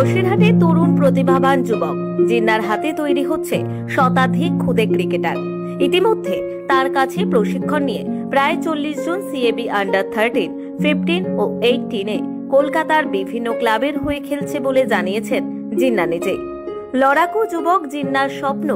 বসিরহাটে তরুণ প্রতিভাবান যুবক জিন্নার হাতে তৈরি হচ্ছে শতাধিক খুদে ক্রিকেটার। ইতিমধ্যে তার কাছে প্রশিক্ষণ নিয়ে প্রায় 40 জন সিএবি আন্ডার 13, 15 ও 18-এ কলকাতার বিভিন্ন ক্লাবের হয়ে খেলছে বলে জানিয়েছেন জিন্না নিজেই। লড়াকু যুবক জিন্নার স্বপ্ন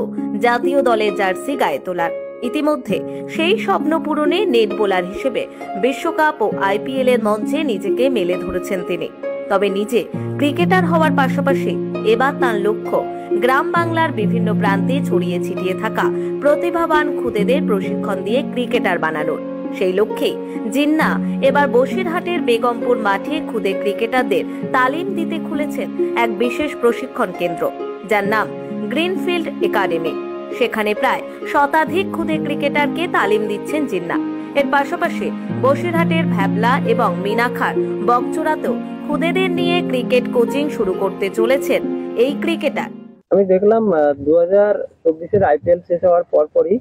জাতীয় দলের জার্সি গায়ে তোলার। ইতিমধ্যে সেই স্বপ্ন পূরণে নেট বোলার হিসেবে বিশ্বকাপ ও আইপিএল এর মঞ্চে নিজেকে মেলে ধরেছেন তিনি। তবে নিজে ক্রিকেটার হওয়ার পাশাপাশি এবার তার লক্ষ্য গ্রাম বাংলার বিভিন্ন প্রান্তে ছড়িয়ে ছিটিয়ে থাকা প্রতিভাবান খুদেদের প্রশিক্ষণ দিয়ে ক্রিকেটার বানানোর। সেই লক্ষ্যেই জিন্না এবার বসিরহাটের বেগমপুর মাঠে খুদে ক্রিকেটারদের তালিম দিতে খুলেছেন এক বিশেষ প্রশিক্ষণ কেন্দ্র, যার নাম গ্রিনফিল্ড একাডেমি। সেখানে প্রায় শতাধিক খুদে ক্রিকেটারকে তালিম দিচ্ছেন জিন্না। এর পাশাপাশি বসিরহাটের ভ্যাবলা এবং মিনাখার বকচোরাতেও খুদেদের নিয়ে ক্রিকেট কোচিং শুরু করতে চলেছেন এই ক্রিকেটার। আমি দেখলাম 2024-এর আইপিএল শেষ হওয়ার পরপরই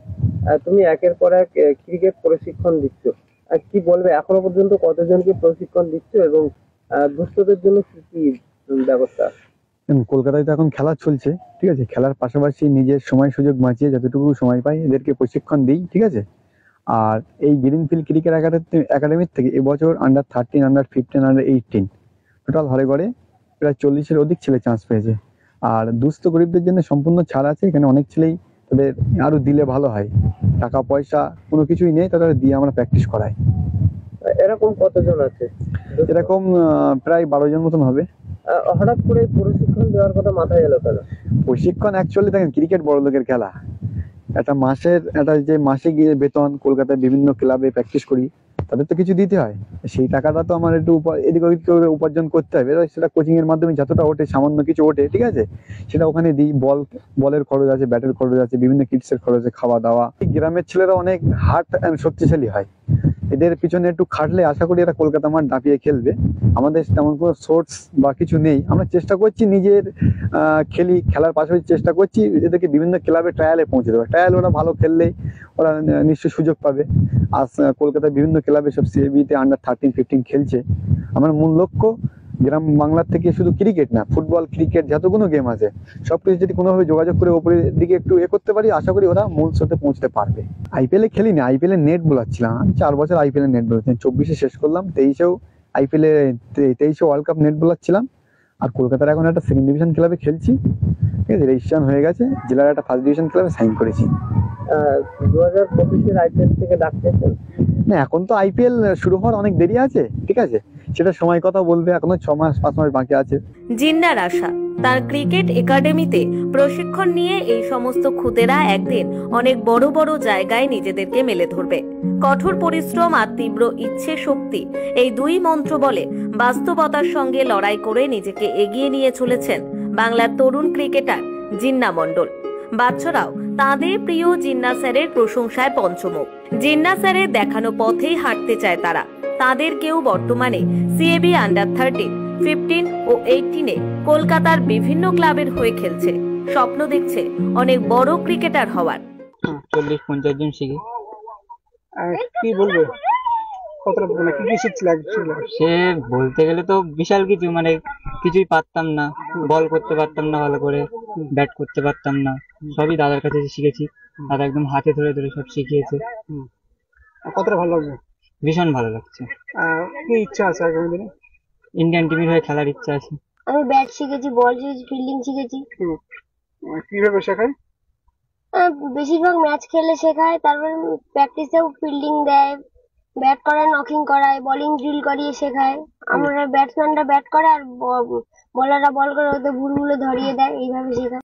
তুমি একের পর এক ক্রিকেট প্রশিক্ষণ দিচ্ছ। কি বলবে, এখনো পর্যন্ত কতজনকে প্রশিক্ষণ দিচ্ছ এবং দুস্থদের জন্য কি কি ব্যবস্থা? কলকাতায় তো এখন খেলা চলছে, ঠিক আছে। খেলার পাশাপাশি নিজের সময় সুযোগ বাঁচিয়ে যতটুকু সময় পাই এদেরকে প্রশিক্ষণ দিই, ঠিক আছে। আর এই গ্রিনফিল্ড ক্রিকেট একাডেমির থেকে এবছর আন্ডার 13, আন্ডার 15, আন্ডার 18 টোটাল ঘরে ঘরে প্রায় 40-এর অধিক ছেলে চান্স পেয়েছে। আর দুস্থ গরিবদের জন্য সম্পূর্ণ ছাড় আছে। এখানে অনেক ছেলেই তাদের আরো দিলে ভালো হয়, টাকা পয়সা কোনো কিছুই নেই, তাদের দিয়ে আমরা প্র্যাকটিস করাই। এরকম কতজন আছে? এরকম প্রায় 12 জন মতন হবে। হঠাৎ করে প্রশিক্ষণ দেওয়ার কথা মাথায় এলো কেন? প্রশিক্ষণ অ্যাকচুয়ালি দেখেন, ক্রিকেট বড় লোকের খেলা। একটা যে মাসে গিয়ে বেতন কলকাতায় বিভিন্ন ক্লাবে প্র্যাকটিস করি, তাদের তো কিছু দিতে হয়। সেই টাকাটা তো আমার একটু এদিক ওদিক করে উপার্জন করতে হবে। সেটা কোচিং এর মাধ্যমে যতটা ওঠে, সামান্য কিছু ওঠে, ঠিক আছে, সেটা ওখানে দিই। বলের খরচ আছে, ব্যাটের খরচ আছে, বিভিন্ন কিটসের খরচ আছে, খাওয়া দাওয়া। গ্রামের ছেলেরা অনেক হার্ট অ্যান্ড শক্তিশালী হয়, এদের পিছনে একটু খাটলে আশা করি এরা কলকাতা মাঠ দাপিয়ে খেলবে। আমাদের তেমন কোনো সোর্স বা কিছু নেই, আমরা চেষ্টা করছি নিজের খেলার পাশাপাশি চেষ্টা করছি এদেরকে বিভিন্ন ক্লাবে ট্রায়ালে পৌঁছে দেবো। ট্রায়াল ওরা ভালো খেললেই ওরা নিশ্চয়ই সুযোগ পাবে। আজ কলকাতায় বিভিন্ন ক্লাবে সব সিএবিতে আন্ডার 13, 15 খেলছে। আমার মূল লক্ষ্য গ্রাম বাংলার থেকে শুধু ক্রিকেট না, ফুটবল, ক্রিকেট, যতগুলো গেম আছে সবকিছু যদি কোনোভাবে যোগাযোগ করে ওপরের দিকে একটু করতে পারি, আশা করি ওরা মূল স্রোতে পৌঁছতে পারবে। আইপিএলে খেলিনি, আইপিএলে নেট বোলার ছিলাম। আমি 4 বছর আইপিএলে নেট বোলার ছিলাম। 24-এ শেষ করলাম, 23-এ ওয়ার্ল্ড কাপ নেট বোলার ছিলাম। আর কলকাতার এখন একটা সেকেন্ড ডিভিশন ক্লাবে খেলছি, ঠিক আছে। রেজিস্ট্রেশন হয়ে গেছে, জেলার একটা ফার্স্ট ডিভিশন ক্লাবে সাইন করেছি। 2025-এর আইপিএল থেকে ডাকতেছেন না, এখন তো আইপিএল শুরু হওয়ার অনেক দেরি আছে, ঠিক আছে, সেটা সময় কথা বলবে। এখনো 6 মাস 5 মাস বাকি আছে। জিন্নার আশা তার ক্রিকেট একাডেমিতে প্রশিক্ষণ নিয়ে এই সমস্ত খুদেরা একদিন অনেক বড় বড় জায়গায় নিজেদেরকে মেলে ধরবে। কঠোর পরিশ্রম আর তীব্র ইচ্ছে শক্তি, এই দুই মন্ত্র বলে বাস্তবতার সঙ্গে লড়াই করে নিজেকে এগিয়ে নিয়ে চলেছেন বাংলার তরুণ ক্রিকেটার জিন্না মণ্ডল। বাচ্চারাও তাদের প্রিয় জিন্না স্যারের প্রশংসায় পঞ্চমুখ। জিন্না স্যারের দেখানো পথেই হাঁটতে চায় তারা। তাদের কেউ বর্তমানে সিএবি আন্ডার 13, 15 ও 18-এ কলকাতার বিভিন্ন ক্লাবের হয়ে খেলছে। স্বপ্ন দেখছে অনেক বড় ক্রিকেটার হওয়ার। 40-50 জন শিখে। কি বলবে, কতটা মানে কি কি শিখছিল? সে বলতে গেলে তো বিশাল কিছু, মানে কিছুই পারতাম না, বল করতে পারতাম না ভালো করে, ব্যাট করতে পারতাম না, সবই দাদার কাছে শিখেছি। দাদা একদম হাতে ধরে ধরে সব শিখিয়েছে। কতটা ভালো লাগছে? ভীষণ ভালো লাগছে। কি ইচ্ছা আছে আগামী দিনে? ইন্ডিয়ান টিমের হয়ে খেলার ইচ্ছা আছে। আমি ব্যাট শিখেছি, বল শিখেছি, ফিল্ডিং শিখেছি। কিভাবে শেখায়? বেশিরভাগ ম্যাচ খেলে শেখায়, তারপরে প্র্যাকটিসেও ফিল্ডিং দেয়, ব্যাট করায়, নকিং করায়, বোলিং ড্রিল করিয়ে শেখায়। আমরা ব্যাটসম্যানরা ব্যাট করে আর বলাররা বল করে ওদের ভুলগুলো ধরিয়ে দেয়, এইভাবে শেখায়।